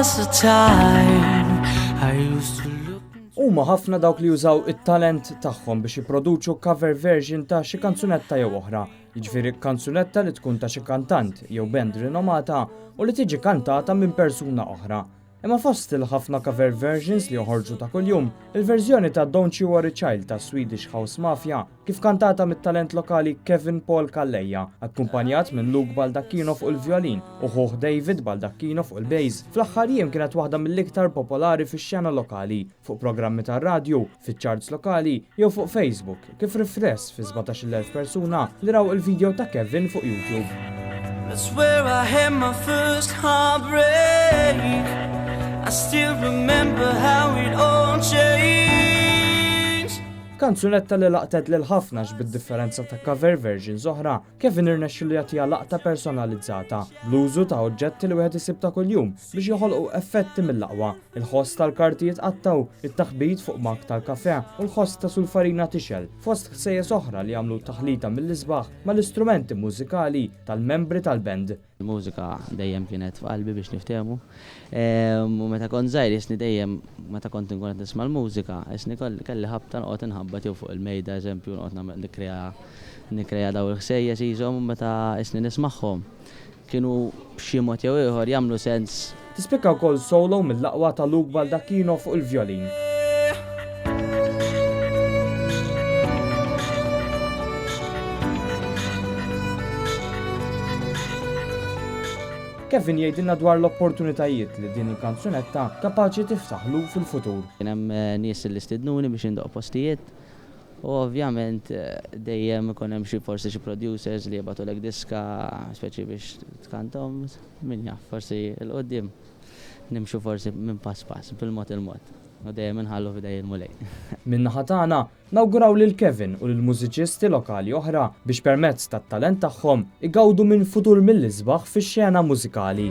was a time I used to look. Huma ħafna dawk li jużaw it-talent tagħhom biex jipproduċu cover version ta' xi kanzunetta jew oħra. Jiġifieri kanzunetta li tkun ta' xi kantant jew band rinomata u li tiġi kantata minn persuna oħra. Imma fost il-ħafna cover versions li joħorġu ta' kuljum, il-verżjoni ta' Don't You Worry Child ta' Swedish House Mafia kif kantata mit-talent lokali Kevin Paul Kalleja, akkumpanjat minn Luke Baldacchino fuq il-violin u ħuħ David Baldacchino fuq il-bass. Fl-aħħar jiem kienet waħda mill-iktar popolari fix-xena lokali, fuq programmi tar-radju, fiċ-charts lokali jew fuq Facebook, kif rifless fi 17,000 persuna li raw il-video ta' Kevin fuq YouTube. That's where I had my first heartbreak. I still remember how it all changed. Kanzunetta li laqtet lil ħafna bid-differenza ta' cover versions oħra, Kevin irnexxielu jagħtiha laqta personalizzata, bluzu ta' oġġetti li wieħed isib ta' kuljum biex joħolqu effetti mill-aqwa. Il-ħoss tal-karti jitqattaw, it-taħbit fuq mak tal-kafè u l-ħoss ta' sulfarina tixel, fost ħsejjes oħra li jagħmlu taħlita mill-isbaħ mal-istrumenti mużikali tal-membri tal-band. Il-mużika dejjem kienet f'qalbi biex niftehmu. U meta kont żgħir isni dejjem meta kont inkun qed nisma' l-mużika, isni kelli ħabta noqgħod inħabbat jew fuq il-mejda eżempju noqgħod nagħmel nikkrea daw il-ħsejjes ishom meta isni nismagħhom. Kienu b'xi mod jew ieħor jagħmlu sens. Tispikka wkoll solo mill-aqwa ta' Luke Baldacchino fuq il-violin. Kevin jgħidilna dwar l-opportunitajiet li din il-kanzunetta kapaċi tiftaħlu fil-futur. Kien hemm nies li stidnuni biex indoq postijiet u ovvjament dejjem ikun hemm forsi xi producers li jibgħatu lek diska speċi biex tkantom min jaf forsi l-qudiem nimxu forsi minn pass pass bil-mod il-mod. U dejjem inħallu f'idej il-mulej. Min-naħa tagħna nawguraw lil Kevin u lill-mużiċisti lokali oħra biex permezz tat-talent tagħhom igawdu minn futur mill-isbaħ fix-xena mużikali.